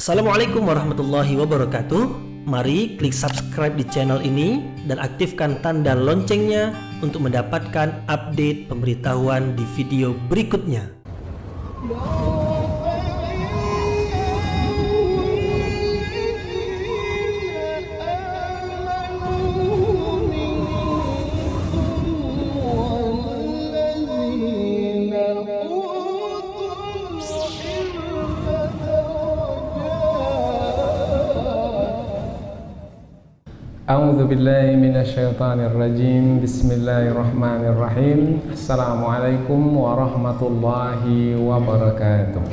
Assalamualaikum warahmatullahi wabarakatuh. Mari klik subscribe di channel ini dan aktifkan tanda loncengnya untuk mendapatkan update pemberitahuan di video berikutnya. A'udzu billahi minasyaitonir rajim. Bismillahirrahmanirrahim. Assalamualaikum warahmatullahi wabarakatuh.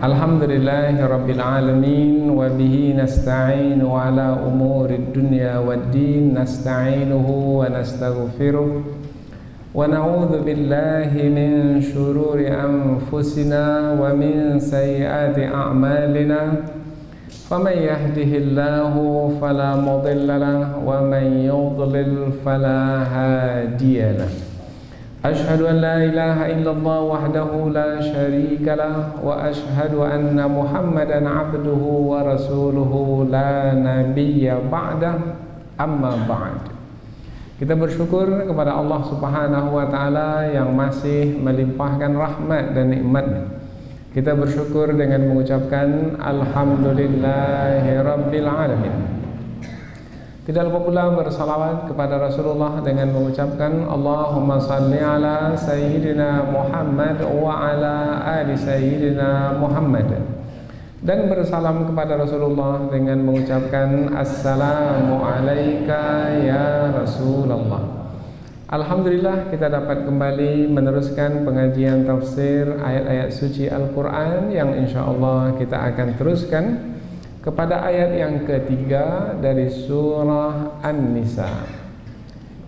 Alhamdulillahi rabbil alamin wa bihi nasta'inu ala umurid dunya waddin. Nasta'inuhu wa nastaghfiruh wa na'udzu billahi min syururi anfusina wa min sayyiati a'malina. فَمَنْ يَهْدِهِ اللَّهُ فَلَا مُضِلَّ لَهُ وَمَنْ يُضْلِلْ فَلَا هَادِيَ لَهُ أَشْهَدُ أَنْ لَا إِلَهَ إِلَّا اللَّهُ وَحْدَهُ لَا شَرِيكَ لَهُ وَأَشْهَدُ أَنَّ مُحَمَّدًا عَبْدُهُ وَرَسُولُهُ لَا نَبِيَّ بَعْدَهُ أَمَّا بَعْدُ. Kita bersyukur kepada Allah Subhanahu wa taala yang masih melimpahkan rahmat dan nikmat. Kita bersyukur dengan mengucapkan Alhamdulillahirabbil alamin. Tidak lupa pula bersalawat kepada Rasulullah dengan mengucapkan Allahumma salli ala Sayyidina Muhammad wa ala ali Sayyidina Muhammad. Dan bersalam kepada Rasulullah dengan mengucapkan Assalamu alayka ya Rasulullah. Alhamdulillah kita dapat kembali meneruskan pengajian tafsir ayat-ayat suci Al-Quran yang insyaAllah kita akan teruskan kepada ayat yang ketiga dari surah An-Nisa,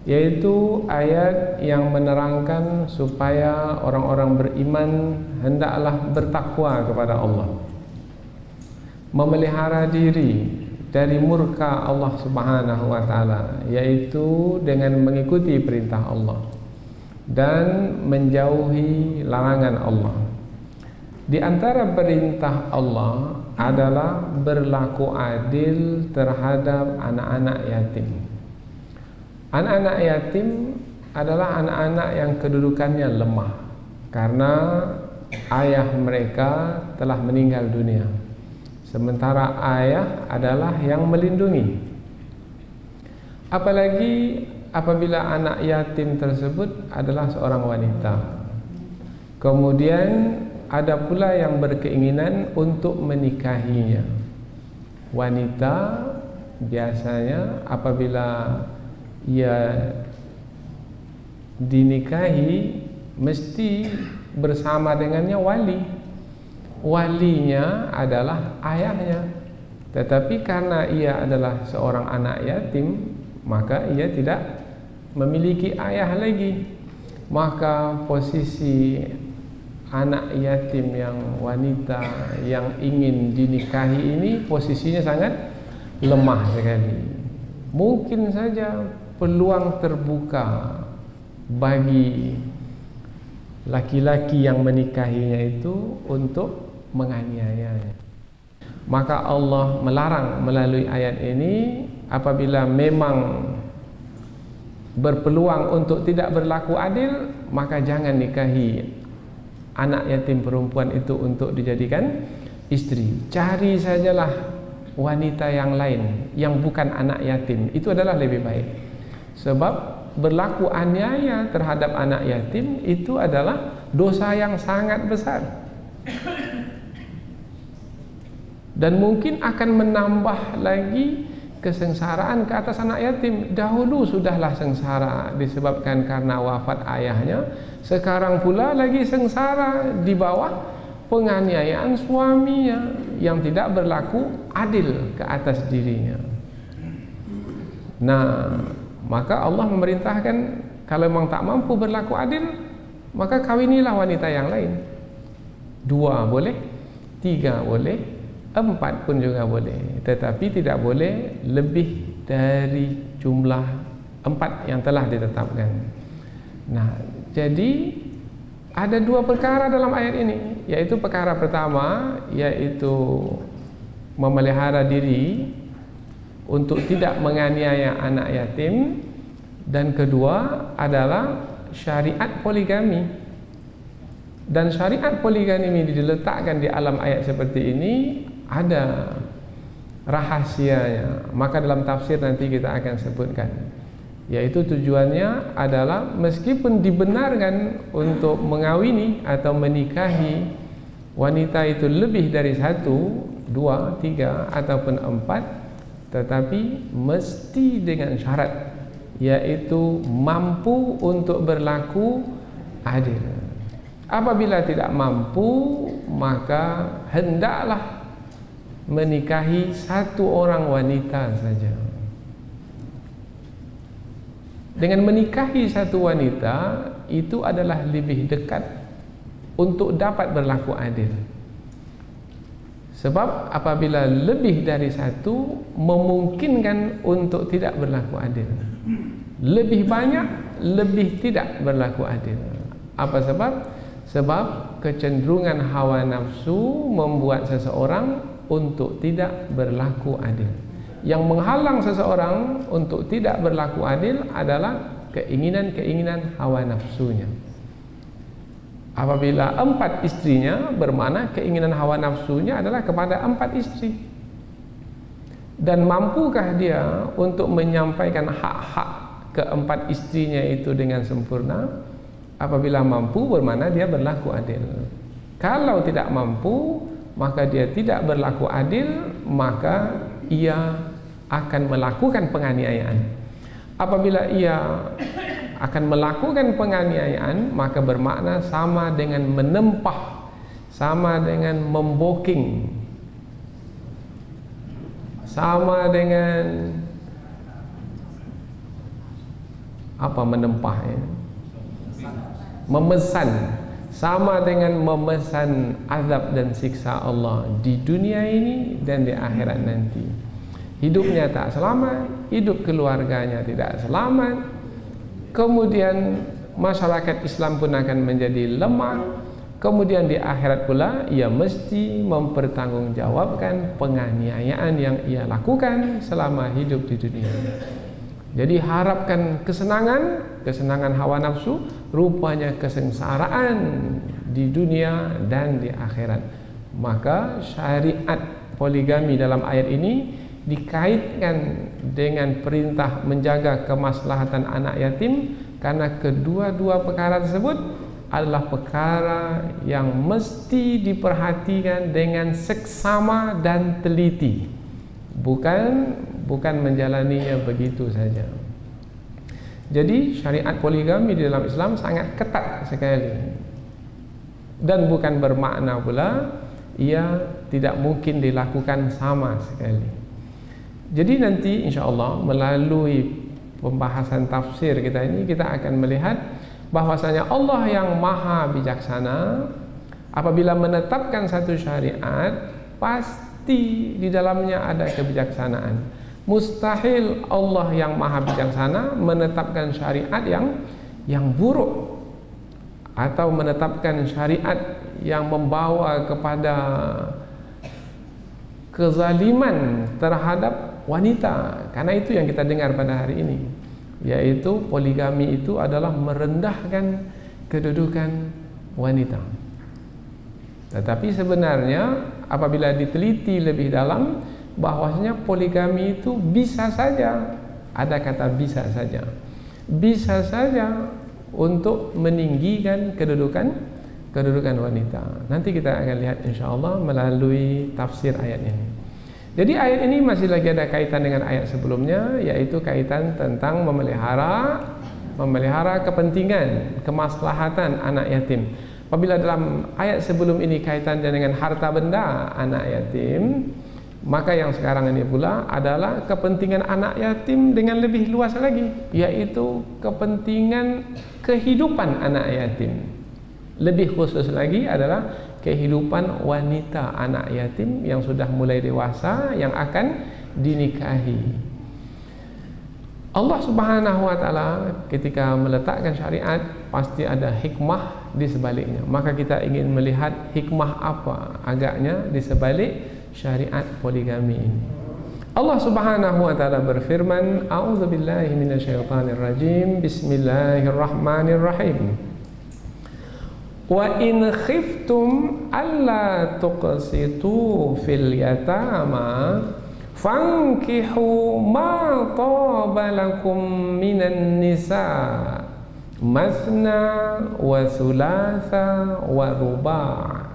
yaitu ayat yang menerangkan supaya orang-orang beriman hendaklah bertakwa kepada Allah, memelihara diri dari murka Allah Subhanahu wa taala, yaitu dengan mengikuti perintah Allah dan menjauhi larangan Allah. Di antara perintah Allah adalah berlaku adil terhadap anak-anak yatim. Anak-anak yatim adalah anak-anak yang kedudukannya lemah karena ayah mereka telah meninggal dunia, sementara ayah adalah yang melindungi. Apalagi apabila anak yatim tersebut adalah seorang wanita. Kemudian ada pula yang berkeinginan untuk menikahinya. Wanita biasanya apabila ia dinikahi mesti bersama dengannya wali. Walinya adalah ayahnya. Tetapi karena ia adalah seorang anak yatim, maka ia tidak memiliki ayah lagi. Maka posisi anak yatim yang wanita yang ingin dinikahi ini posisinya sangat lemah sekali. Mungkin saja peluang terbuka bagi laki-laki yang menikahinya itu untuk menganiayanya. Maka Allah melarang melalui ayat ini apabila memang berpeluang untuk tidak berlaku adil, maka jangan nikahi anak yatim perempuan itu untuk dijadikan istri. Cari sajalah wanita yang lain yang bukan anak yatim, itu adalah lebih baik. Sebab berlaku aniaya terhadap anak yatim itu adalah dosa yang sangat besar dan mungkin akan menambah lagi kesengsaraan ke atas anak yatim. Dahulu sudahlah sengsara disebabkan karena wafat ayahnya, sekarang pula lagi sengsara di bawah penganiayaan suaminya yang tidak berlaku adil ke atas dirinya. Nah, maka Allah memerintahkan kalau memang tak mampu berlaku adil, maka kawinilah wanita yang lain. 2 boleh, 3 boleh, 4 pun juga boleh. Tetapi tidak boleh lebih dari jumlah 4 yang telah ditetapkan. Nah, jadi ada dua perkara dalam ayat ini, yaitu perkara pertama yaitu memelihara diri untuk tidak menganiaya anak yatim, dan kedua adalah syariat poligami. Dan syariat poligami ini diletakkan di alam ayat seperti ini ada rahasianya. Maka dalam tafsir nanti kita akan sebutkan, yaitu tujuannya adalah meskipun dibenarkan untuk mengawini atau menikahi wanita itu lebih dari 1, 2, 3 ataupun 4, tetapi mesti dengan syarat, yaitu mampu untuk berlaku adil. Apabila tidak mampu, maka hendaklah menikahi 1 orang wanita saja. Dengan menikahi 1 wanita itu adalah lebih dekat untuk dapat berlaku adil. Sebab apabila lebih dari 1 memungkinkan untuk tidak berlaku adil. Lebih banyak, lebih tidak berlaku adil. Apa sebab? Sebab kecenderungan hawa nafsu membuat seseorang untuk tidak berlaku adil. Yang menghalang seseorang untuk tidak berlaku adil adalah keinginan-keinginan hawa nafsunya. Apabila 4 istrinya, bermakna keinginan hawa nafsunya adalah kepada 4 istri. Dan mampukah dia untuk menyampaikan hak-hak ke-4 istrinya itu dengan sempurna? Apabila mampu, bermakna dia berlaku adil. Kalau tidak mampu, maka dia tidak berlaku adil, maka ia akan melakukan penganiayaan. Apabila ia akan melakukan penganiayaan, maka bermakna sama dengan menempah, sama dengan memboking, sama dengan apa menempah ya? Memesan, sama dengan memesan azab dan siksa Allah di dunia ini dan di akhirat nanti. Hidupnya tak selamat, hidup keluarganya tidak selamat, kemudian masyarakat Islam pun akan menjadi lemah, kemudian di akhirat pula ia mesti mempertanggungjawabkan penganiayaan yang ia lakukan selama hidup di dunia. Jadi harapkan kesenangan hawa nafsu, rupanya kesengsaraan di dunia dan di akhirat. Maka syariat poligami dalam ayat ini dikaitkan dengan perintah menjaga kemaslahatan anak yatim, karena kedua-dua perkara tersebut adalah perkara yang mesti diperhatikan dengan seksama dan teliti, bukan menjalaninya begitu saja. Jadi syariat poligami di dalam Islam sangat ketat sekali, dan bukan bermakna pula ia tidak mungkin dilakukan sama sekali. Jadi nanti insya-Allah melalui pembahasan tafsir kita ini, kita akan melihat bahwasanya Allah yang maha bijaksana apabila menetapkan satu syariat, pasti di dalamnya ada kebijaksanaan. Mustahil Allah yang maha bijaksana menetapkan syariat yang buruk, atau menetapkan syariat yang membawa kepada kezaliman terhadap wanita. Karena itu yang kita dengar pada hari ini, yaitu poligami itu adalah merendahkan kedudukan wanita. Tetapi sebenarnya apabila diteliti lebih dalam, bahwasanya poligami itu bisa saja, ada kata bisa saja untuk meninggikan kedudukan wanita. Nanti kita akan lihat insyaallah melalui tafsir ayat ini. Jadi ayat ini masih lagi ada kaitan dengan ayat sebelumnya, yaitu kaitan tentang memelihara kepentingan, kemaslahatan anak yatim. Apabila dalam ayat sebelum ini kaitannya dengan harta benda anak yatim, maka yang sekarang ini pula adalah kepentingan anak yatim dengan lebih luas lagi, yaitu kepentingan kehidupan anak yatim. Lebih khusus lagi adalah kehidupan wanita anak yatim yang sudah mulai dewasa, yang akan dinikahi. Allah Subhanahu wa ta'ala ketika meletakkan syariat pasti ada hikmah di sebaliknya. Maka kita ingin melihat hikmah apa agaknya di sebalik syariat poligami ini. Allah Subhanahu wa taala berfirman, a'udzubillahi minasyaitonirrajim, bismillahirrahmanirrahim. Wa in khiftum alla tuqsitu fil yatama fankihu ma taba lakum minan nisa masna wa thulatha wa ruba'.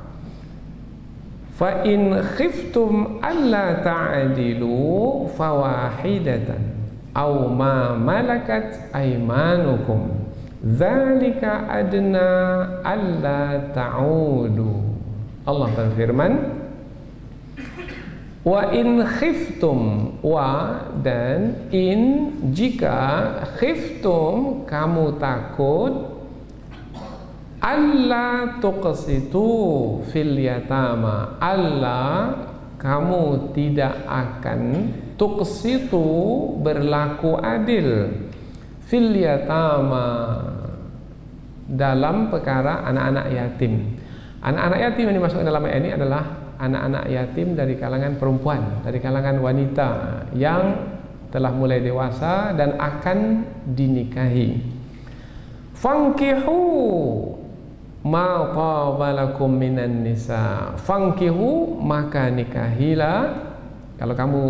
Fa in khiftum alla ta'dilu fawahidatan aw ma malakat aymanukum dzalika adna alla ta'udu. Allah berfirman, wa in khiftum, wa dan in, jika khiftum kamu takut, alla tuqsitu fil yatama, alla kamu tidak akan, tuqsitu berlaku adil, fil yatama dalam perkara anak-anak yatim. Anak-anak yatim yang dimasukkan dalam ayat ini adalah anak-anak yatim dari kalangan perempuan, dari kalangan wanita yang telah mulai dewasa dan akan dinikahi. Fankihu ma taba lakum minan nisa, fankihu maka nikahilah. Kalau kamu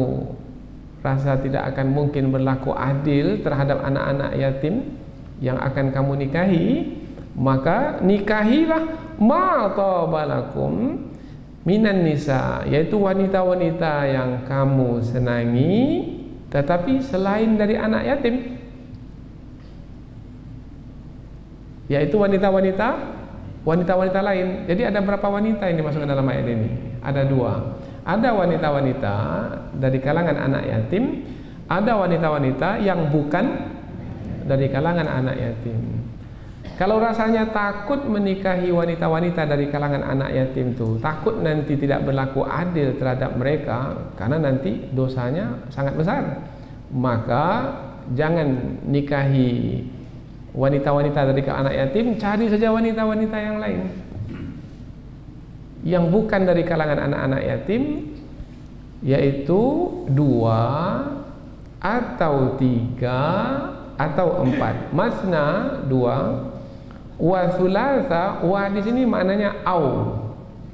rasa tidak akan mungkin berlaku adil terhadap anak-anak yatim yang akan kamu nikahi, maka nikahilah ma taba lakum minan nisa, yaitu wanita-wanita yang kamu senangi tetapi selain dari anak yatim, yaitu wanita-wanita lain. Jadi ada berapa wanita yang dimasukkan dalam ayat ini? Ada dua. Ada wanita-wanita dari kalangan anak yatim, ada wanita-wanita yang bukan dari kalangan anak yatim. Kalau rasanya takut menikahi wanita-wanita dari kalangan anak yatim itu, takut nanti tidak berlaku adil terhadap mereka karena nanti dosanya sangat besar, maka jangan nikahi wanita-wanita dari kalangan anak yatim, cari saja wanita-wanita yang lain yang bukan dari kalangan anak-anak yatim, yaitu 2 atau 3 atau 4. Masna 2, wa thulatha, wa di sini maknanya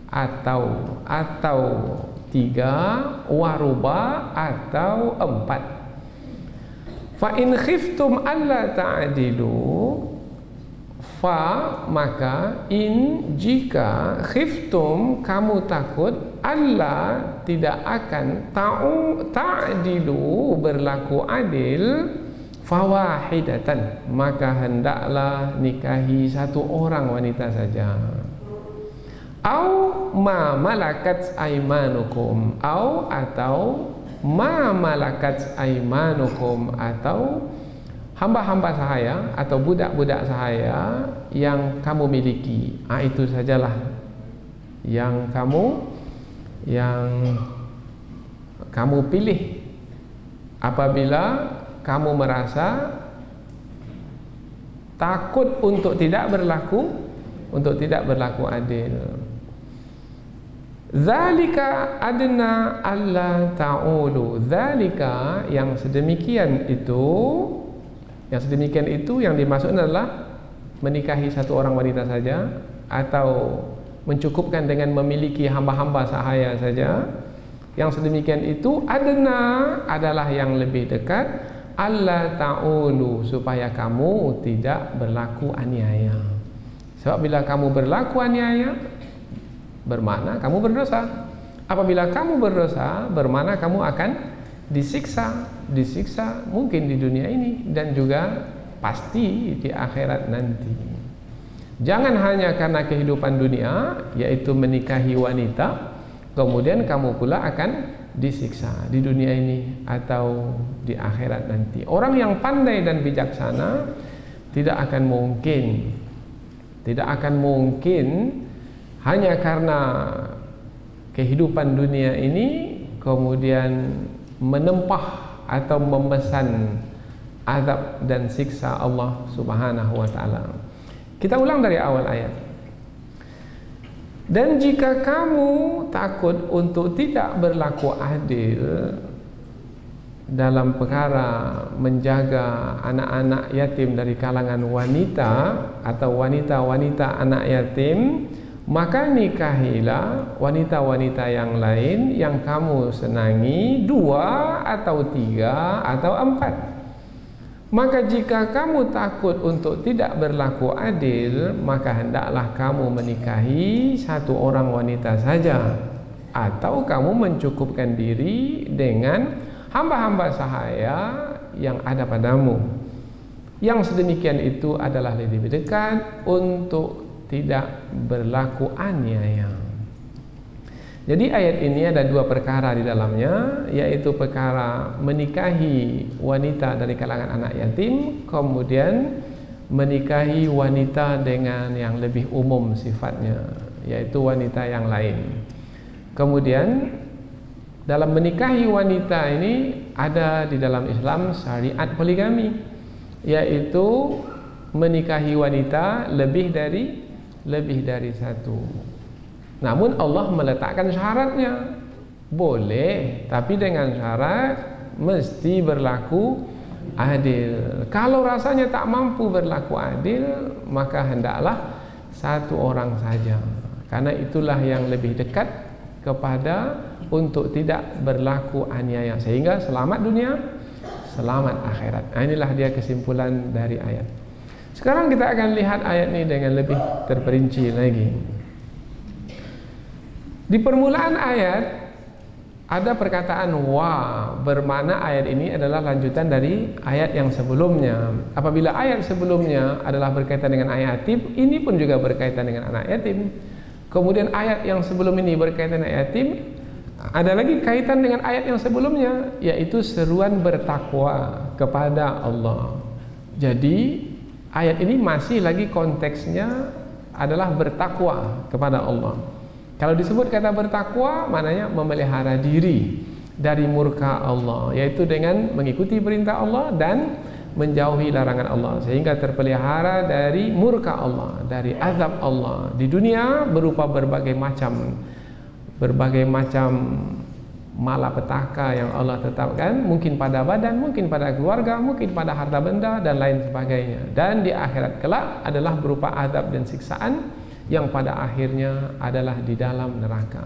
atau 3, wa ruba atau 4. Fa in khiftum alla ta'dilu, fa maka, in jika, khiftum kamu takut, alla tidak akan, ta'dilu berlaku adil, fawahidatan maka hendaklah nikahi 1 orang wanita saja. Au ma malakat aimanukum, atau ma malakat aimanukum, atau hamba-hamba sahaya atau budak-budak sahaya yang kamu miliki. Itu sajalah yang kamu pilih apabila kamu merasa takut untuk tidak berlaku adil. Zalika adna alla ta'ulu. Zalika yang sedemikian itu yang dimaksud adalah menikahi 1 orang wanita saja, atau mencukupkan dengan memiliki hamba-hamba sahaya saja. Yang sedemikian itu adna adalah yang lebih dekat, alla ta'ulu supaya kamu tidak berlaku aniaya. Sebab bila kamu berlaku aniaya bermakna kamu berdosa. Apabila kamu berdosa bermakna kamu akan disiksa mungkin di dunia ini dan juga pasti di akhirat nanti. Jangan hanya karena kehidupan dunia, yaitu menikahi wanita, kemudian kamu pula akan disiksa di dunia ini atau di akhirat nanti. Orang yang pandai dan bijaksana tidak akan mungkin hanya karena kehidupan dunia ini kemudian menempah atau memesan azab dan siksa Allah Subhanahu wa taala. Kita ulang dari awal ayat. Dan jika kamu takut untuk tidak berlaku adil dalam perkara menjaga anak-anak yatim dari kalangan wanita atau wanita-wanita anak yatim, maka nikahilah wanita-wanita yang lain yang kamu senangi, 2 atau 3 atau 4. Maka jika kamu takut untuk tidak berlaku adil, maka hendaklah kamu menikahi 1 orang wanita saja, atau kamu mencukupkan diri dengan hamba-hamba sahaya yang ada padamu. Yang sedemikian itu adalah lebih dekat untuk tidak berlaku aniaya. Jadi ayat ini ada 2 perkara di dalamnya, yaitu perkara menikahi wanita dari kalangan anak yatim, kemudian menikahi wanita dengan yang lebih umum sifatnya, yaitu wanita yang lain. Kemudian dalam menikahi wanita ini ada di dalam Islam syariat poligami, yaitu menikahi wanita lebih dari 1. Namun Allah meletakkan syaratnya. Boleh, tapi dengan syarat mesti berlaku adil. Kalau rasanya tak mampu berlaku adil, maka hendaklah 1 orang saja, karena itulah yang lebih dekat kepada untuk tidak berlaku aniaya, sehingga selamat dunia, selamat akhirat. Inilah dia kesimpulan dari ayat. Sekarang kita akan lihat ayat ini dengan lebih terperinci lagi. Di permulaan ayat ada perkataan wa, bermakna ayat ini adalah lanjutan dari ayat yang sebelumnya. Apabila ayat sebelumnya adalah berkaitan dengan ayat yatim, ini pun juga berkaitan dengan anak yatim. Kemudian ayat yang sebelum ini berkaitan dengan yatim, ada lagi kaitan dengan ayat yang sebelumnya, yaitu seruan bertakwa kepada Allah. Jadi ayat ini masih lagi konteksnya adalah bertakwa kepada Allah. Kalau disebut kata bertakwa, maknanya memelihara diri dari murka Allah, yaitu dengan mengikuti perintah Allah dan menjauhi larangan Allah, sehingga terpelihara dari murka Allah, dari azab Allah di dunia berupa berbagai macam malapetaka yang Allah tetapkan, mungkin pada badan, mungkin pada keluarga, mungkin pada harta benda dan lain sebagainya. Dan di akhirat kelak adalah berupa azab dan siksaan yang pada akhirnya adalah di dalam neraka.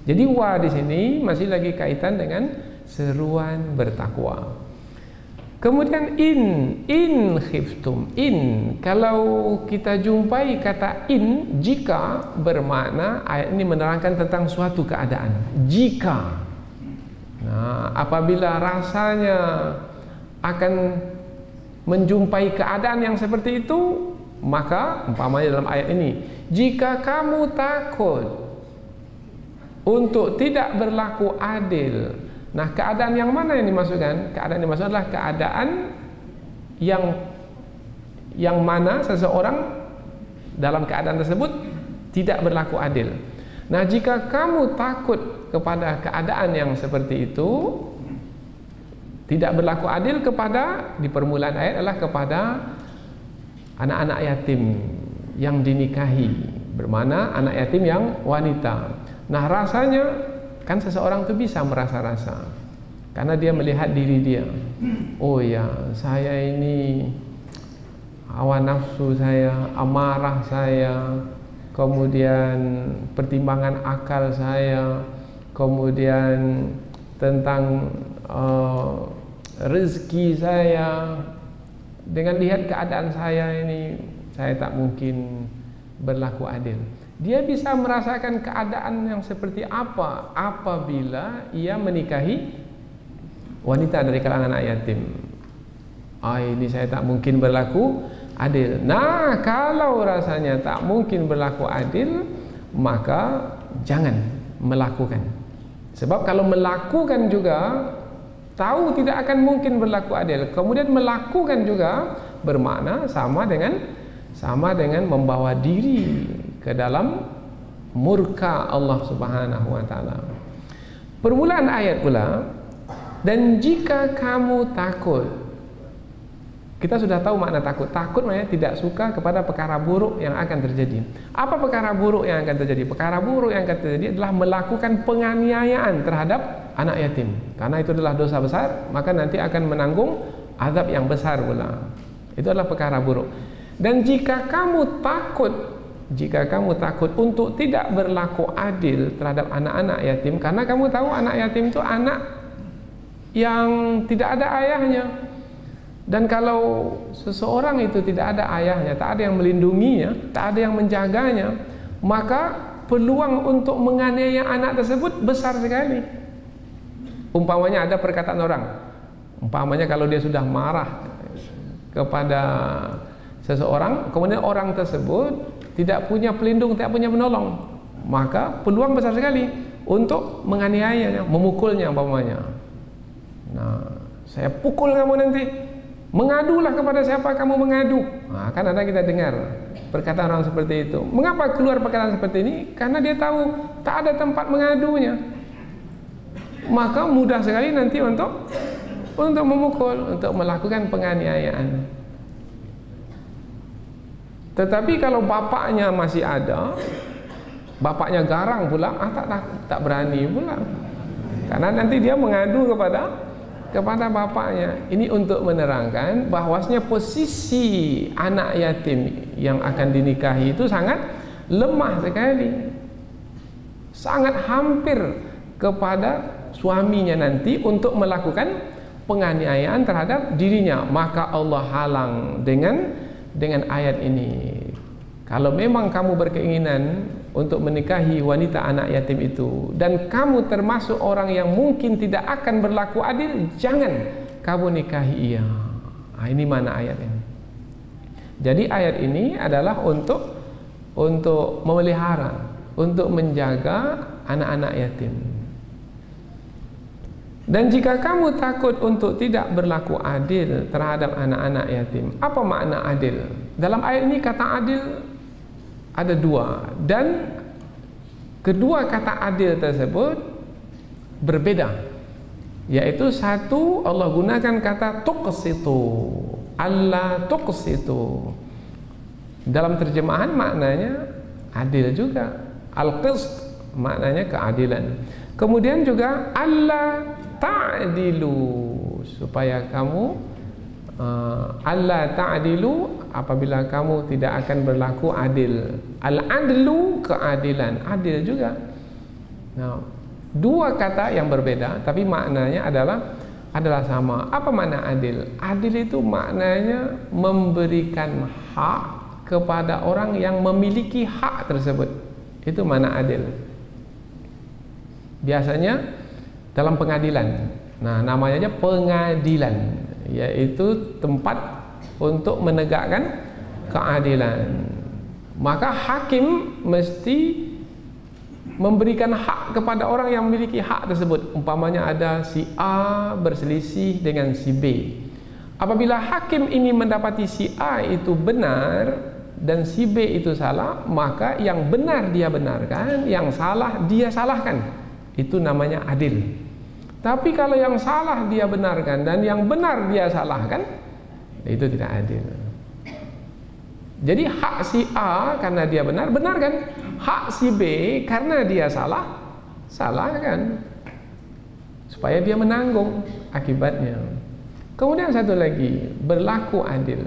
Jadi wa di sini masih lagi kaitan dengan seruan bertakwa. Kemudian in khiftum, kalau kita jumpai kata jika, bermakna ayat ini menerangkan tentang suatu keadaan. Jika, nah, apabila rasanya akan menjumpai keadaan yang seperti itu, maka umpamanya dalam ayat ini, jika kamu takut untuk tidak berlaku adil. Nah, keadaan yang mana yang dimaksudkan? Keadaan yang dimaksud adalah keadaan yang mana seseorang dalam keadaan tersebut tidak berlaku adil. Nah, jika kamu takut kepada keadaan yang seperti itu, tidak berlaku adil kepada, di permulaan ayat adalah kepada anak-anak yatim yang dinikahi, bermana anak yatim yang wanita. Nah, rasanya kan seseorang itu bisa merasa-rasa, karena dia melihat diri dia. Oh ya, saya ini hawa nafsu saya, amarah saya, kemudian pertimbangan akal saya, kemudian tentang rezeki saya. Dengan lihat keadaan saya ini, saya tak mungkin berlaku adil. Dia bisa merasakan keadaan yang seperti apa apabila ia menikahi wanita dari kalangan anak yatim. Ini saya tak mungkin berlaku adil. Nah, kalau rasanya tak mungkin berlaku adil, maka jangan melakukan. Sebab kalau melakukan juga tahu tidak akan mungkin berlaku adil, kemudian melakukan juga bermakna sama dengan membawa diri ke dalam murka Allah Subhanahu wa taala. Permulaan ayat pula, dan jika kamu takut. Kita sudah tahu makna takut. Takut maknanya tidak suka kepada perkara buruk yang akan terjadi. Apa perkara buruk yang akan terjadi? Perkara buruk yang akan terjadi adalah melakukan penganiayaan terhadap anak yatim. Karena itu adalah dosa besar, maka nanti akan menanggung azab yang besar pula. Itu adalah perkara buruk. Dan jika kamu takut untuk tidak berlaku adil terhadap anak-anak yatim, karena kamu tahu anak yatim itu anak yang tidak ada ayahnya. Dan kalau seseorang itu tidak ada ayahnya, tak ada yang melindunginya, tak ada yang menjaganya, maka peluang untuk menganiaya anak tersebut besar sekali. Umpamanya ada perkataan orang, umpamanya kalau dia sudah marah kepada seseorang, kemudian orang tersebut tidak punya pelindung, tidak punya penolong, maka peluang besar sekali untuk menganiayanya, memukulnya umpamanya. Nah, saya pukul kamu nanti. Mengadulah kepada siapa kamu mengadu. Nah, kan ada kita dengar perkataan orang seperti itu. Mengapa keluar perkataan seperti ini? Karena dia tahu tak ada tempat mengadunya. Maka mudah sekali nanti untuk memukul, untuk melakukan penganiayaan. Tetapi kalau bapaknya masih ada, bapaknya garang pula, tak berani pula. Karena nanti dia mengadu kepada bapaknya. Ini untuk menerangkan bahwasanya posisi anak yatim yang akan dinikahi itu sangat lemah sekali, sangat hampir kepada suaminya nanti untuk melakukan penganiayaan terhadap dirinya. Maka Allah halang dengan ayat ini. Kalau memang kamu berkeinginan untuk menikahi wanita anak yatim itu, dan kamu termasuk orang yang mungkin tidak akan berlaku adil, jangan kamu nikahi ia. Nah, ini mana ayat ini. Jadi ayat ini adalah untuk memelihara, untuk menjaga anak-anak yatim. Dan jika kamu takut untuk tidak berlaku adil terhadap anak-anak yatim, apa makna adil? Dalam ayat ini kata adil ada dua, dan kedua kata adil tersebut berbeda. Yaitu satu, Allah gunakan kata tuqsitu, alla tuqsitu. Dalam terjemahan maknanya adil juga. Al-qist maknanya keadilan. Kemudian juga alla ta'dilu, supaya kamu alla ta'dilu, apabila kamu tidak akan berlaku adil. Al-adlu keadilan, adil juga. Nah, dua kata yang berbeda tapi maknanya adalah sama. Apa makna adil? Adil itu maknanya memberikan hak kepada orang yang memiliki hak tersebut. Itu makna adil. Biasanya dalam pengadilan. Nah, namanya aja pengadilan, yaitu tempat untuk menegakkan keadilan. Maka hakim mesti memberikan hak kepada orang yang memiliki hak tersebut. Umpamanya ada si A berselisih dengan si B. Apabila hakim ini mendapati si A itu benar dan si B itu salah, maka yang benar dia benarkan, yang salah dia salahkan. Itu namanya adil. Tapi kalau yang salah dia benarkan dan yang benar dia salahkan, itu tidak adil. Jadi hak si A karena dia benar, benarkan. Hak si B karena dia salah, salahkan. Supaya dia menanggung akibatnya. Kemudian satu lagi, berlaku adil.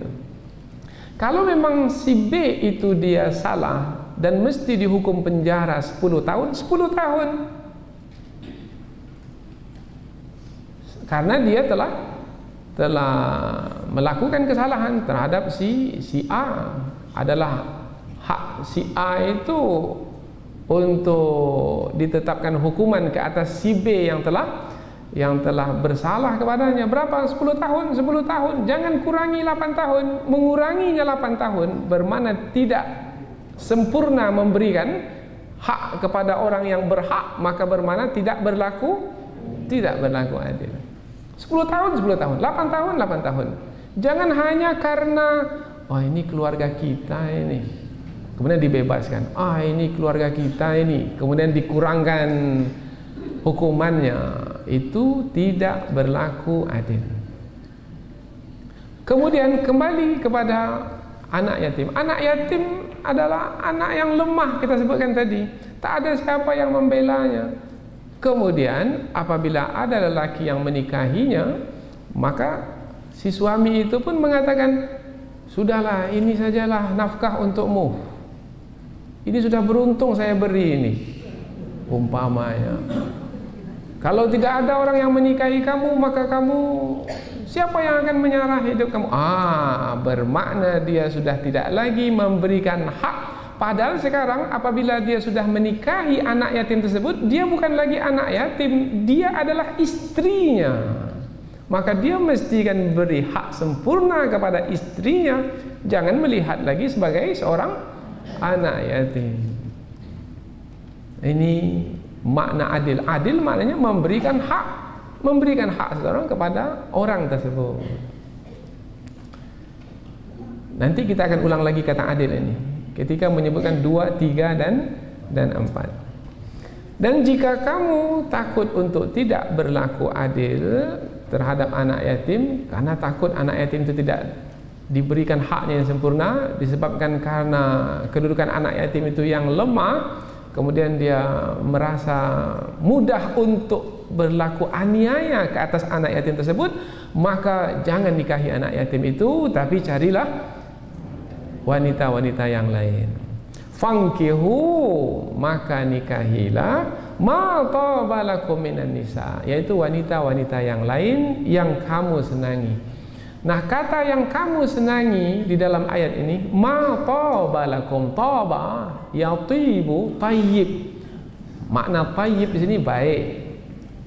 Kalau memang si B itu dia salah dan mesti dihukum penjara 10 tahun, 10 tahun. Karena dia telah melakukan kesalahan terhadap si A. Adalah hak si A itu untuk ditetapkan hukuman ke atas si B yang telah bersalah kepadanya. Berapa? 10 tahun, 10 tahun. Jangan kurangi 8 tahun. Menguranginya 8 tahun bermakna tidak sempurna memberikan hak kepada orang yang berhak, maka bermakna tidak berlaku adil. 10 tahun, 10 tahun, 8 tahun, 8 tahun. Jangan hanya karena ini keluarga kita ini, kemudian dibebaskan. Ini keluarga kita ini, kemudian dikurangkan hukumannya. Itu tidak berlaku adil. Kemudian kembali kepada anak yatim. Anak yatim adalah anak yang lemah, kita sebutkan tadi. Tak ada siapa yang membelanya. Kemudian apabila ada lelaki yang menikahinya, maka si suami itu pun mengatakan, sudahlah, ini sajalah nafkah untukmu. Ini sudah beruntung saya beri ini. Umpamanya, kalau tidak ada orang yang menikahi kamu, maka kamu, siapa yang akan menyarah hidup kamu? Bermakna dia sudah tidak lagi memberikan hak. Padahal sekarang apabila dia sudah menikahi anak yatim tersebut, dia bukan lagi anak yatim, dia adalah istrinya. Maka dia mesti kan beri hak sempurna kepada istrinya, jangan melihat lagi sebagai seorang anak yatim. Ini makna adil. Adil maknanya memberikan hak seseorang kepada orang tersebut. Nanti kita akan ulang lagi kata adil ini ketika menyebutkan 2, 3 dan 4. Dan jika kamu takut untuk tidak berlaku adil terhadap anak yatim, karena takut anak yatim itu tidak diberikan haknya yang sempurna, disebabkan karena kedudukan anak yatim itu yang lemah, kemudian dia merasa mudah untuk berlaku aniaya ke atas anak yatim tersebut, maka jangan nikahi anak yatim itu, tapi carilah wanita-wanita yang lain. Fankihu, maka nikahilah ma taba lakum minan nisa, yaitu wanita-wanita yang lain yang kamu senangi. Nah, kata yang kamu senangi di dalam ayat ini, ma taba lakum, taba yatibu tayyib. Makna tayyib di sini baik.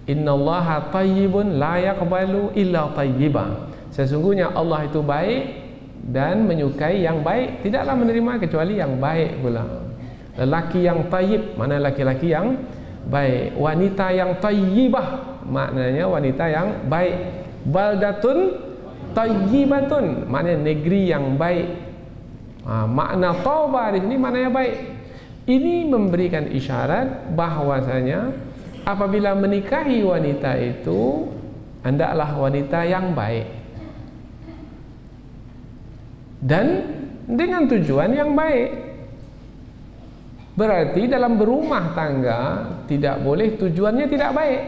Innallaha tayyibun la yaqbalu illa tayyiba. Sesungguhnya Allah itu baik dan menyukai yang baik, tidaklah menerima kecuali yang baik pula. Lelaki yang tayyib, mana laki-laki yang baik. Wanita yang tayyibah, maknanya wanita yang baik. Baldatun tayyibatun, maknanya negeri yang baik. Makna tauba di sini maknanya baik. Ini memberikan isyarat bahwasanya apabila menikahi wanita itu hendaklah wanita yang baik dan dengan tujuan yang baik. Berarti dalam berumah tangga tidak boleh tujuannya tidak baik.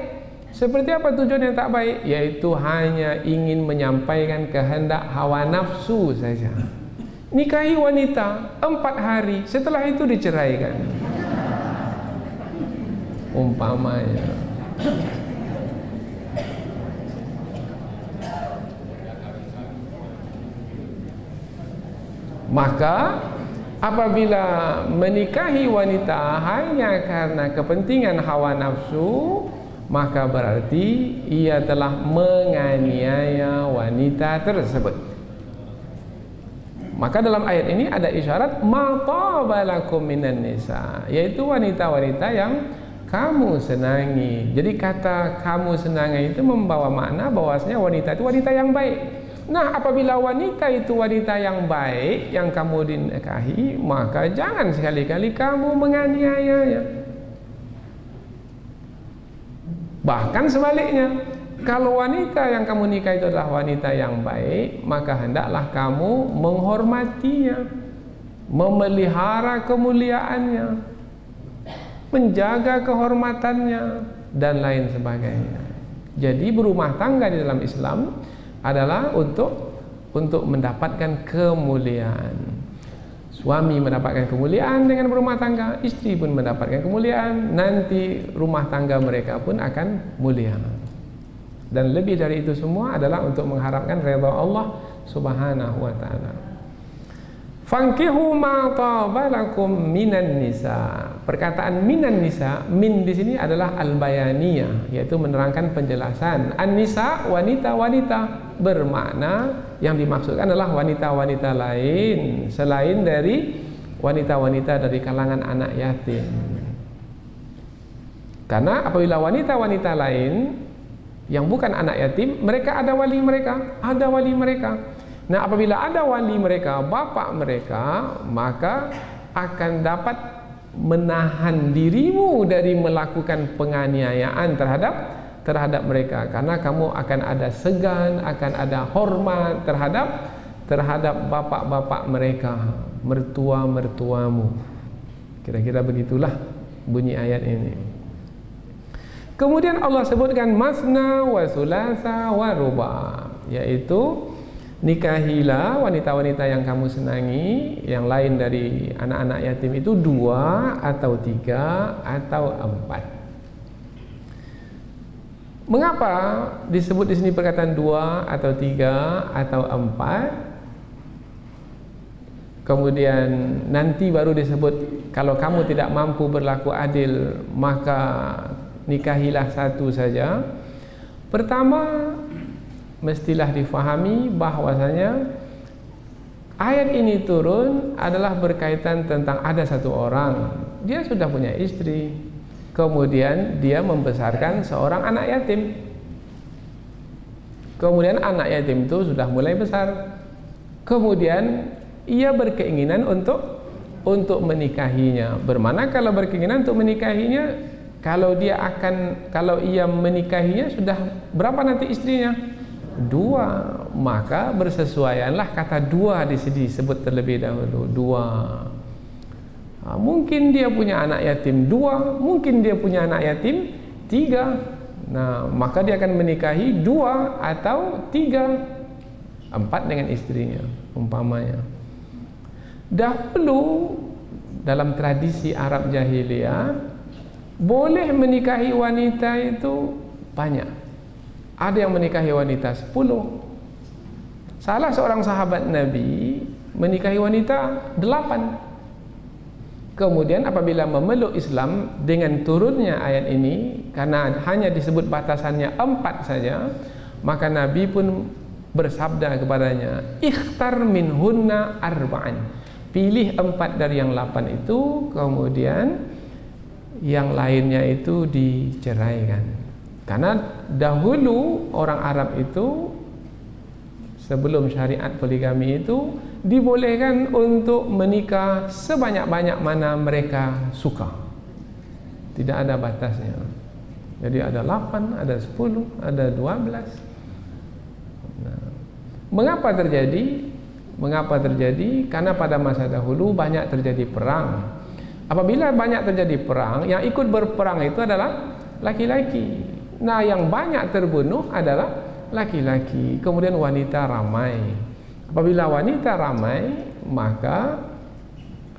Seperti apa tujuan yang tak baik? Yaitu hanya ingin menyampaikan kehendak hawa nafsu saja. Nikahi wanita 4 hari, setelah itu diceraikan, umpamanya. Maka apabila menikahi wanita hanya karena kepentingan hawa nafsu, maka berarti ia telah menganiaya wanita tersebut. Maka dalam ayat ini ada isyarat ma taba lakum minan nisa, yaitu wanita-wanita yang kamu senangi. Jadi kata kamu senangi itu membawa makna bahwasanya wanita itu wanita yang baik. Nah, apabila wanita itu wanita yang baik yang kamu dinikahi, maka jangan sekali-kali kamu menganiayanya. Bahkan sebaliknya, kalau wanita yang kamu nikah itu adalah wanita yang baik, maka hendaklah kamu menghormatinya, memelihara kemuliaannya, menjaga kehormatannya, dan lain sebagainya. Jadi berumah tangga di dalam Islam adalah untuk mendapatkan kemuliaan. Suami mendapatkan kemuliaan dengan berumah tangga, istri pun mendapatkan kemuliaan, nanti rumah tangga mereka pun akan mulia. Dan lebih dari itu semua adalah untuk mengharapkan redha Allah Subhanahu wa taala. Fankihu ma taba lakum minan nisa. Perkataan minan nisa, min di sini adalah al-bayaniyah, yaitu menerangkan penjelasan. An-nisa, wanita-wanita, bermakna yang dimaksudkan adalah wanita-wanita lain selain dari wanita-wanita dari kalangan anak yatim. Karena apabila wanita-wanita lain yang bukan anak yatim, mereka ada wali mereka, ada wali mereka. Nah, apabila ada wali mereka, bapak mereka, maka akan dapat menahan dirimu dari melakukan penganiayaan terhadap terhadap mereka, karena kamu akan ada segan, akan ada hormat terhadap bapak-bapak mereka, mertua-mertuamu. Kira-kira begitulah bunyi ayat ini. Kemudian Allah sebutkan masna wa sulasa wa ruba, yaitu nikahilah wanita-wanita yang kamu senangi, yang lain dari anak-anak yatim itu 2 atau 3 atau 4. Mengapa disebut di sini perkataan 2 atau 3 atau 4? Kemudian nanti baru disebut kalau kamu tidak mampu berlaku adil maka nikahilah 1 saja. Pertama, mestilah difahami bahwasanya ayat ini turun adalah berkaitan tentang ada satu orang, dia sudah punya istri, kemudian dia membesarkan seorang anak yatim. Kemudian anak yatim itu sudah mulai besar, kemudian ia berkeinginan untuk menikahinya. Bermana kalau berkeinginan untuk menikahinya, kalau ia menikahinya sudah berapa nanti istrinya? 2, maka bersesuaianlah kata 2 di sini disebut terlebih dahulu 2. Mungkin dia punya anak yatim 2, mungkin dia punya anak yatim 3. Nah, maka dia akan menikahi 2 atau 3, 4 dengan istrinya umpamanya. Dahulu dalam tradisi Arab jahiliyah boleh menikahi wanita itu banyak. Ada yang menikahi wanita 10. Salah seorang sahabat Nabi menikahi wanita 8. Kemudian apabila memeluk Islam dengan turunnya ayat ini, karena hanya disebut batasannya 4 saja, maka Nabi pun bersabda kepadanya, ikhtar minhunna arba'an, pilih 4 dari yang 8 itu, kemudian yang lainnya itu diceraikan. Karena dahulu orang Arab itu sebelum syariat poligami itu dibolehkan untuk menikah sebanyak-banyak mana mereka suka. Tidak ada batasnya. Jadi ada 8, ada 10, ada 12. Nah, mengapa terjadi? Karena pada masa dahulu banyak terjadi perang. Apabila banyak terjadi perang, yang ikut berperang itu adalah laki-laki. Nah, yang banyak terbunuh adalah laki-laki. Kemudian wanita ramai. Apabila wanita ramai, maka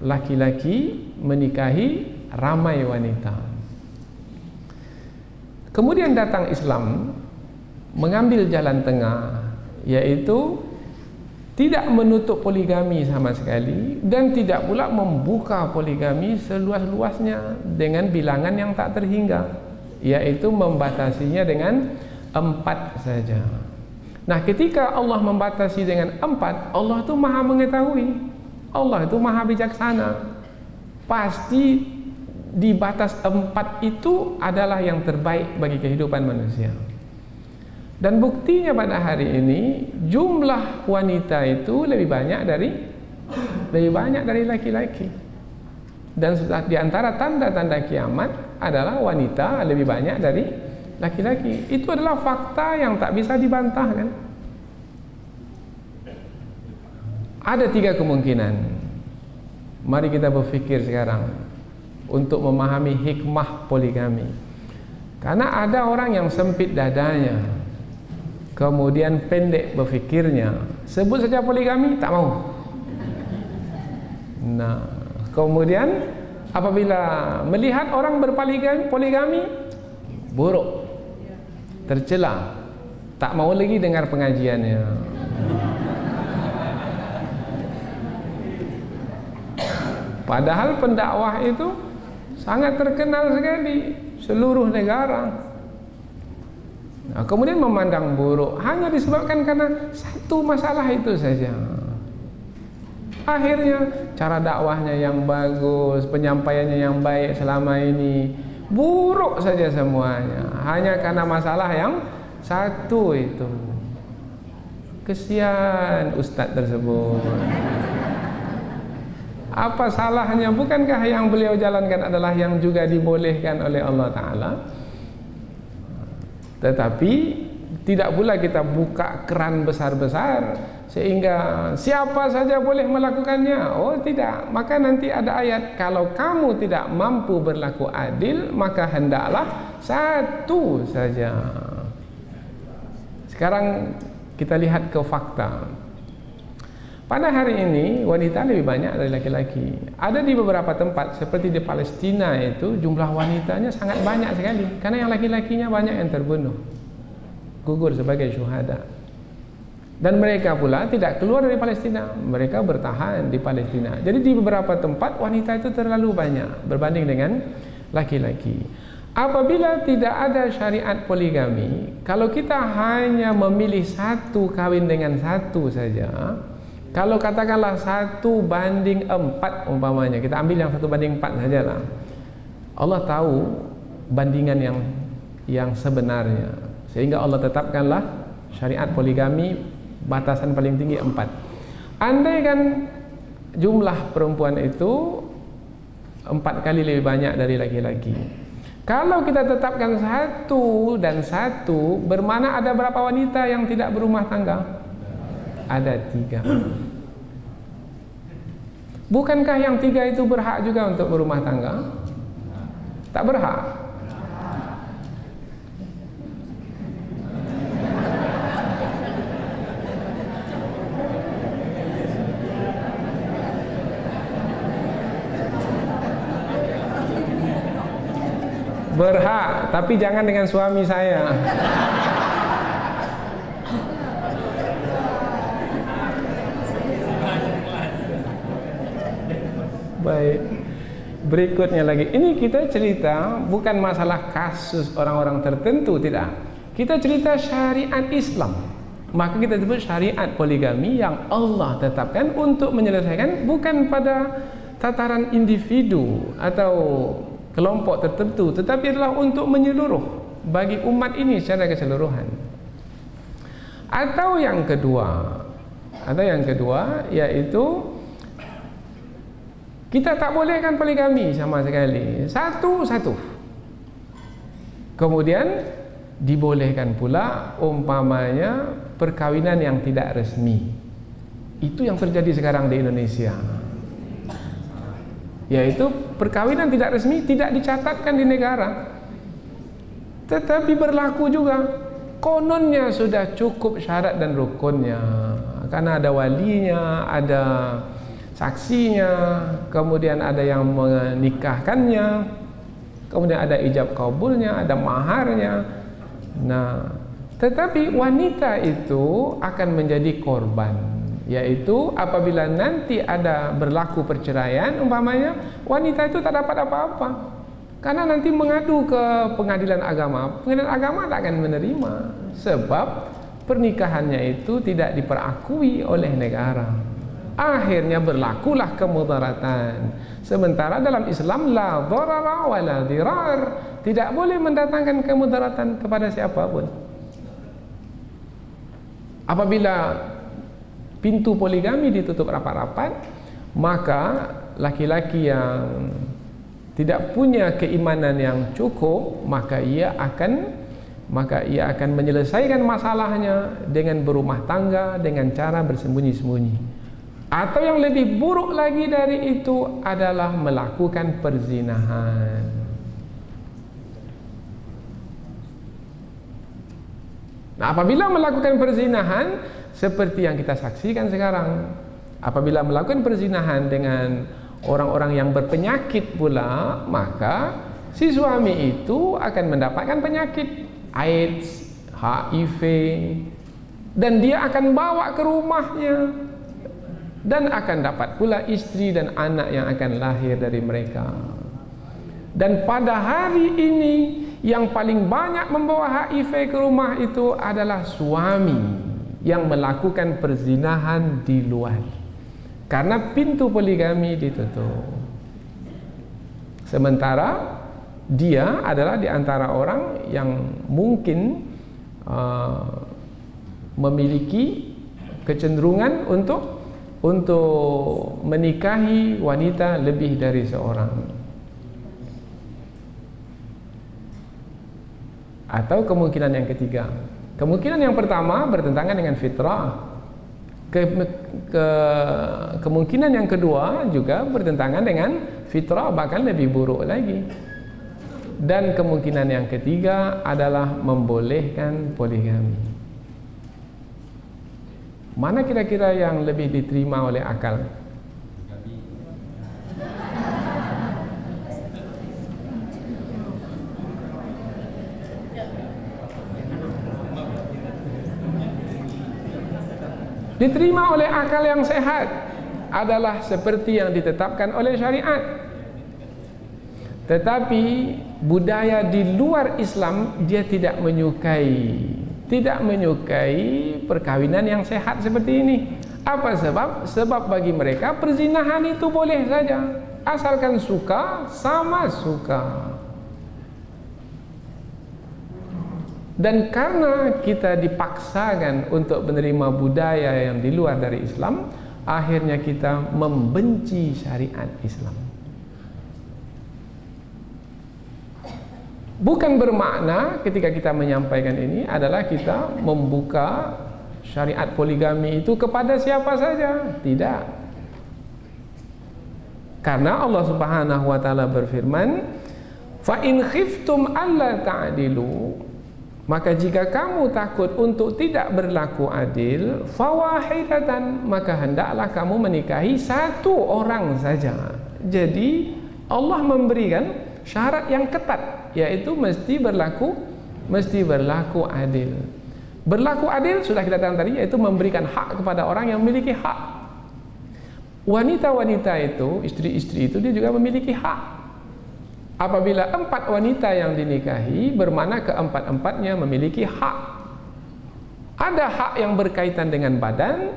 laki-laki menikahi ramai wanita. Kemudian datang Islam mengambil jalan tengah, yaitu tidak menutup poligami sama sekali dan tidak pula membuka poligami seluas-luasnya dengan bilangan yang tak terhingga, yaitu membatasinya dengan 4 saja. Nah, ketika Allah membatasi dengan 4, Allah itu maha mengetahui, Allah itu maha bijaksana. Pasti di batas 4 itu adalah yang terbaik bagi kehidupan manusia. Dan buktinya pada hari ini jumlah wanita itu lebih banyak dari laki-laki. Dan sudah di antara tanda-tanda kiamat adalah wanita lebih banyak dari laki-laki. Itu adalah fakta yang tak bisa dibantahkan. Ada 3 kemungkinan. Mari kita berfikir sekarang untuk memahami hikmah poligami. Karena ada orang yang sempit dadanya, kemudian pendek berfikirnya, sebut saja poligami tak mau. Nah, kemudian apabila melihat orang berpoligami buruk, tercela, tak mau lagi dengar pengajiannya. Padahal pendakwah itu sangat terkenal sekali seluruh negara. Nah, kemudian memandang buruk hanya disebabkan karena satu masalah itu saja. Akhirnya cara dakwahnya yang bagus, penyampaiannya yang baik selama ini buruk saja semuanya, hanya karena masalah yang satu itu. Kesian ustadz tersebut. Apa salahnya? Bukankah yang beliau jalankan adalah yang juga dibolehkan oleh Allah Ta'ala? Tetapi tidak pula kita buka keran besar-besar sehingga siapa saja boleh melakukannya. Oh tidak, maka nanti ada ayat, kalau kamu tidak mampu berlaku adil, maka hendaklah satu saja. Sekarang kita lihat ke fakta. Pada hari ini wanita lebih banyak dari laki-laki. Ada di beberapa tempat seperti di Palestina itu jumlah wanitanya sangat banyak sekali, karena yang laki-lakinya banyak yang terbunuh, gugur sebagai syuhada. Dan mereka pula tidak keluar dari Palestina, mereka bertahan di Palestina. Jadi di beberapa tempat wanita itu terlalu banyak berbanding dengan laki-laki. Apabila tidak ada syariat poligami, kalau kita hanya memilih satu kawin dengan satu saja, kalau katakanlah 1:4 umpamanya, kita ambil yang 1:4 sajalah. Allah tahu bandingan yang sebenarnya, sehingga Allah tetapkanlah syariat poligami batasan paling tinggi 4. Andai kan jumlah perempuan itu 4 kali lebih banyak dari laki-laki, kalau kita tetapkan 1 dan 1, bermakna ada berapa wanita yang tidak berumah tangga? Ada 3. Bukankah yang 3 itu berhak juga untuk berumah tangga? Tak berhak? Berhak, tapi jangan dengan suami saya. Baik, berikutnya lagi. Ini kita cerita bukan masalah kasus orang-orang tertentu, tidak. Kita cerita syariat Islam. Maka kita sebut syariat poligami yang Allah tetapkan untuk menyelesaikan bukan pada tataran individu atau kelompok tertentu, tetapi adalah untuk menyeluruh bagi umat ini secara keseluruhan. Atau yang kedua yaitu kita tak bolehkan poligami sama sekali, satu-satu. Kemudian dibolehkan pula umpamanya perkawinan yang tidak resmi. Itu yang terjadi sekarang di Indonesia, yaitu perkawinan tidak resmi, tidak dicatatkan di negara, tetapi berlaku juga. Kononnya sudah cukup syarat dan rukunnya, karena ada walinya, ada saksinya, kemudian ada yang menikahkannya, kemudian ada ijab kabulnya, ada maharnya. Nah, tetapi wanita itu akan menjadi korban, yaitu apabila nanti ada berlaku perceraian umpamanya, wanita itu tak dapat apa-apa, karena nanti mengadu ke pengadilan agama. Pengadilan agama tak akan menerima, sebab pernikahannya itu tidak diperakui oleh negara. Akhirnya berlakulah kemudaratan. Sementara dalam Islam la dharara wa la dirar, tidak boleh mendatangkan kemudaratan kepada siapapun. Apabila pintu poligami ditutup rapat-rapat, maka laki-laki yang tidak punya keimanan yang cukup, maka ia akan menyelesaikan masalahnya dengan berumah tangga dengan cara bersembunyi-sembunyi. Atau yang lebih buruk lagi dari itu adalah melakukan perzinahan. Nah, apabila melakukan perzinahan seperti yang kita saksikan sekarang, apabila melakukan perzinahan dengan orang-orang yang berpenyakit pula, maka si suami itu akan mendapatkan penyakit AIDS, HIV, dan dia akan bawa ke rumahnya, dan akan dapat pula istri dan anak yang akan lahir dari mereka. Dan pada hari ini yang paling banyak membawa HIV ke rumah itu adalah suami yang melakukan perzinahan di luar, karena pintu poligami ditutup. Sementara dia adalah di antara orang yang mungkin memiliki kecenderungan untuk menikahi wanita lebih dari seorang. Atau kemungkinan yang ketiga. Kemungkinan yang pertama bertentangan dengan fitrah. Kemungkinan yang kedua juga bertentangan dengan fitrah, bahkan lebih buruk lagi. Dan kemungkinan yang ketiga adalah membolehkan poligami. Mana kira-kira yang lebih diterima oleh akal? Diterima oleh akal yang sehat adalah seperti yang ditetapkan oleh syariat. Tetapi budaya di luar Islam dia tidak menyukai perkawinan yang sehat seperti ini. Apa sebab? Sebab bagi mereka perzinahan itu boleh saja, asalkan suka sama suka. Dan karena kita dipaksakan untuk menerima budaya yang di luar dari Islam, akhirnya kita membenci syariat Islam. Bukan bermakna ketika kita menyampaikan ini adalah kita membuka syariat poligami itu kepada siapa saja. Tidak. Karena Allah Subhanahu wa taala berfirman, "Fa in khiftum alla ta'dilu," maka jika kamu takut untuk tidak berlaku adil, fawahidatan, maka hendaklah kamu menikahi satu orang saja. Jadi Allah memberikan syarat yang ketat, yaitu mesti berlaku adil. Berlaku adil sudah kita katakan tadi, yaitu memberikan hak kepada orang yang memiliki hak. Wanita-wanita itu, istri-istri itu dia juga memiliki hak. Apabila 4 wanita yang dinikahi, bermakna keempat-empatnya memiliki hak. Ada hak yang berkaitan dengan badan,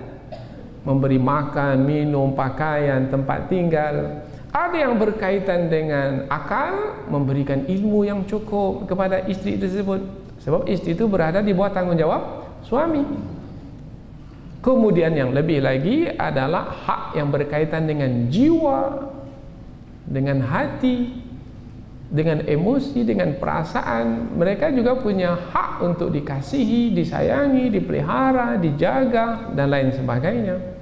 memberi makan, minum, pakaian, tempat tinggal. Ada yang berkaitan dengan akal, memberikan ilmu yang cukup kepada istri tersebut. Sebab istri itu berada di bawah tanggung jawab suami. Kemudian yang lebih lagi adalah hak yang berkaitan dengan jiwa, dengan hati, dengan emosi, dengan perasaan. Mereka juga punya hak untuk dikasihi, disayangi, dipelihara, dijaga, dan lain sebagainya.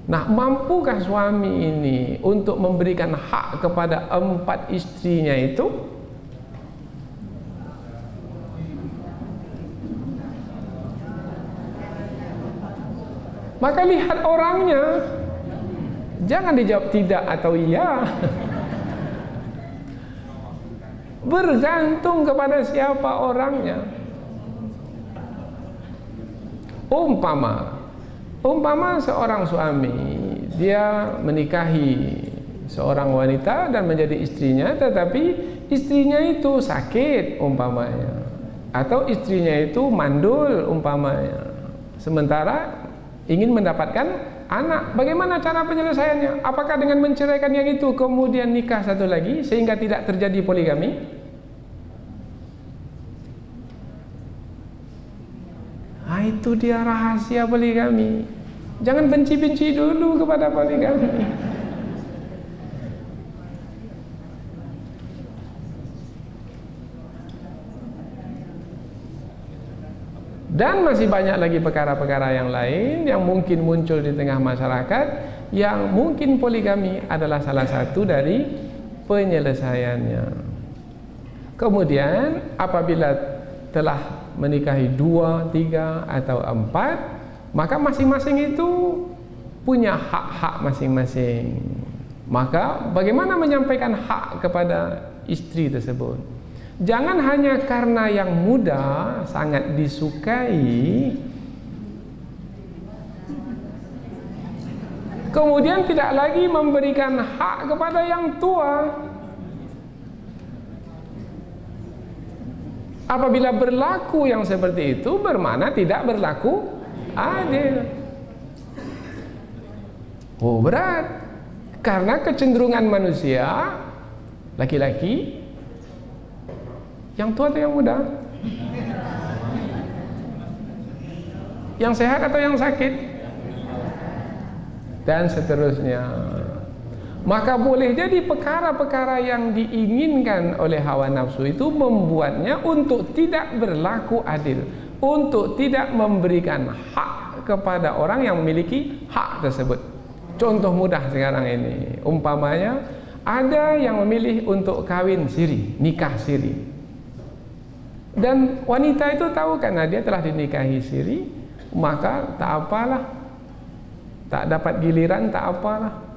Nah, mampukah suami ini untuk memberikan hak kepada 4 istrinya itu? Maka lihat orangnya. Jangan dijawab tidak atau iya. Bergantung kepada siapa orangnya. Umpama seorang suami, dia menikahi seorang wanita dan menjadi istrinya, tetapi istrinya itu sakit umpamanya, atau istrinya itu mandul umpamanya, sementara ingin mendapatkan anak. Bagaimana cara penyelesaiannya? Apakah dengan menceraikan yang itu kemudian nikah satu lagi sehingga tidak terjadi poligami? Nah, itu dia rahasia poligami. Jangan benci-benci dulu kepada poligami. Dan masih banyak lagi perkara-perkara yang lain yang mungkin muncul di tengah masyarakat, yang mungkin poligami adalah salah satu dari penyelesaiannya. Kemudian apabila telah menikahi 2, 3, atau 4, maka masing-masing itu punya hak-hak masing-masing. Maka bagaimana menyampaikan hak kepada istri tersebut? Jangan hanya karena yang muda sangat disukai, kemudian tidak lagi memberikan hak kepada yang tua. Apabila berlaku yang seperti itu, bermakna tidak berlaku adil. Oh, berat. Karena kecenderungan manusia, laki-laki, yang tua atau yang muda? Yang sehat atau yang sakit? Dan seterusnya. maka boleh jadi perkara-perkara yang diinginkan oleh hawa nafsu itu membuatnya untuk tidak berlaku adil, untuk tidak memberikan hak kepada orang yang memiliki hak tersebut. Contoh mudah sekarang ini, umpamanya ada yang memilih untuk kawin siri, nikah siri, dan wanita itu tahu karena dia telah dinikahi siri, maka tak apalah, tak dapat giliran tak apalah.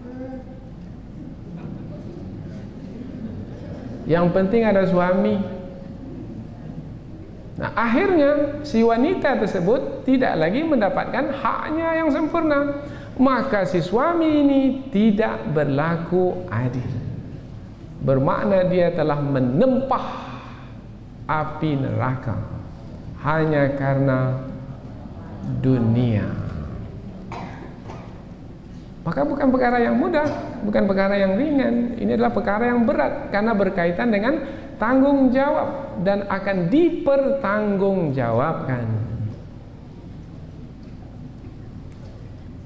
Yang penting ada suami. Nah, akhirnya si wanita tersebut tidak lagi mendapatkan haknya yang sempurna. Maka si suami ini tidak berlaku adil. Bermakna dia telah menempah api neraka hanya karena dunia. Maka bukan perkara yang mudah, bukan perkara yang ringan. Ini adalah perkara yang berat karena berkaitan dengan tanggung jawab dan akan dipertanggungjawabkan.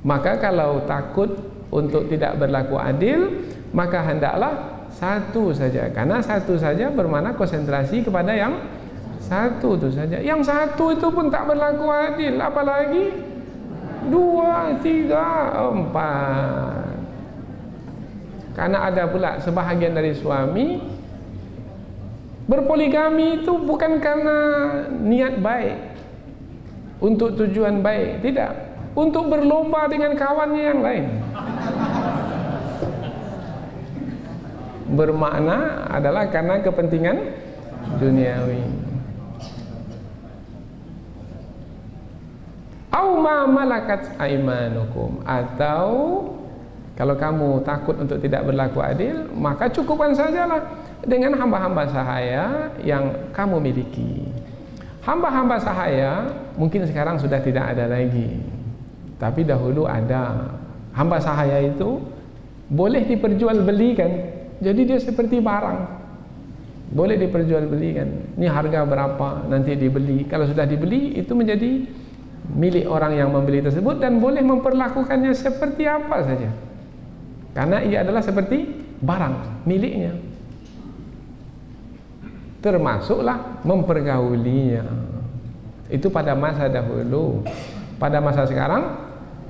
Maka kalau takut untuk tidak berlaku adil, maka hendaklah satu saja. Karena satu saja bermakna konsentrasi kepada yang satu itu saja. Yang satu itu pun tak berlaku adil, apalagi 2, 3, 4. Karena ada pula sebahagian dari suami berpoligami itu bukan karena niat baik, untuk tujuan baik, tidak, untuk berlomba dengan kawannya yang lain. Bermakna adalah karena kepentingan duniawi. Au ma malakat aimanukum, atau kalau kamu takut untuk tidak berlaku adil, maka cukupkan sajalah dengan hamba-hamba sahaya yang kamu miliki. Hamba-hamba sahaya mungkin sekarang sudah tidak ada lagi, tapi dahulu ada. Hamba sahaya itu boleh diperjualbelikan, jadi dia seperti barang, boleh diperjualbelikan. Ini harga berapa, nanti dibeli. Kalau sudah dibeli, itu menjadi milik orang yang membeli tersebut dan boleh memperlakukannya seperti apa saja, karena ia adalah seperti barang miliknya, termasuklah mempergaulinya. Itu pada masa dahulu. Pada masa sekarang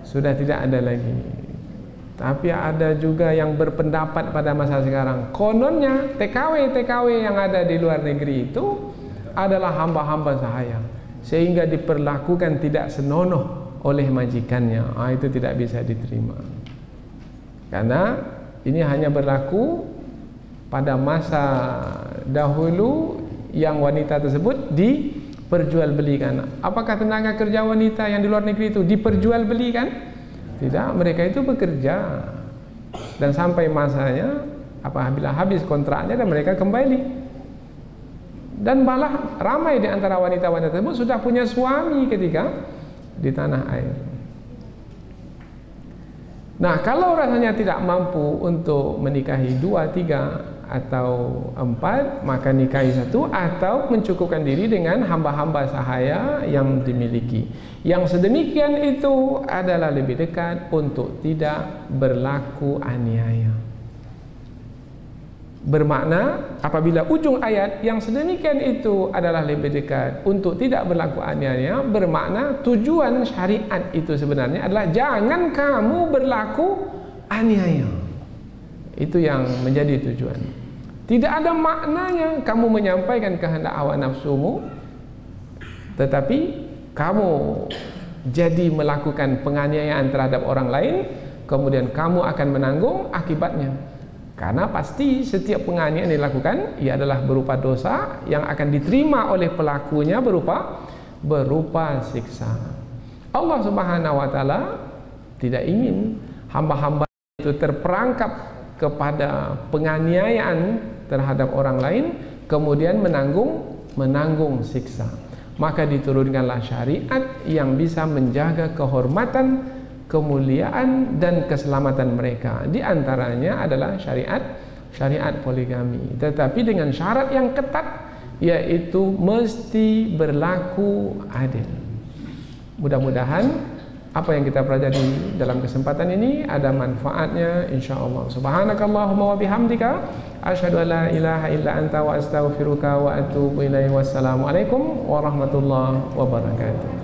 sudah tidak ada lagi. Tapi ada juga yang berpendapat pada masa sekarang, kononnya TKW yang ada di luar negeri itu adalah hamba-hamba sahaya, sehingga diperlakukan tidak senonoh oleh majikannya. Itu tidak bisa diterima, karena ini hanya berlaku pada masa dahulu yang wanita tersebut diperjualbelikan. Apakah tenaga kerja wanita yang di luar negeri itu diperjualbelikan? Tidak, mereka itu bekerja dan sampai masanya, apabila habis kontraknya, dan mereka kembali. Dan malah ramai di antara wanita-wanita tersebut sudah punya suami ketika di tanah air. Nah, kalau rasanya tidak mampu untuk menikahi 2, 3 atau 4, maka nikahi 1 atau mencukupkan diri dengan hamba-hamba sahaya yang dimiliki. Yang sedemikian itu adalah lebih dekat untuk tidak berlaku aniaya. Bermakna apabila ujung ayat yang sedemikian itu adalah lebih dekat untuk tidak berlaku aniaya, bermakna tujuan syariat itu sebenarnya adalah jangan kamu berlaku aniaya. Itu yang menjadi tujuan. Tidak ada maknanya kamu menyampaikan kehendak hawa nafsumu, tetapi kamu jadi melakukan penganiayaan terhadap orang lain, kemudian kamu akan menanggung akibatnya. Karena pasti setiap penganiayaan yang dilakukan ia adalah berupa dosa yang akan diterima oleh pelakunya berupa siksa. Allah Subhanahu wa taala tidak ingin hamba-hamba itu terperangkap kepada penganiayaan terhadap orang lain kemudian menanggung siksa. Maka diturunkanlah syariat yang bisa menjaga kehormatan, kemuliaan dan keselamatan mereka. Di antaranya adalah syariat poligami, tetapi dengan syarat yang ketat, yaitu mesti berlaku adil. Mudah-mudahan apa yang kita pelajari dalam kesempatan ini ada manfaatnya insyaallah. Subhanakallahumma wa bihamdika asyhadu an la ilaha illa anta wa astaghfiruka wa atubu ilaik. Wassalamualaikum warahmatullahi wabarakatuh.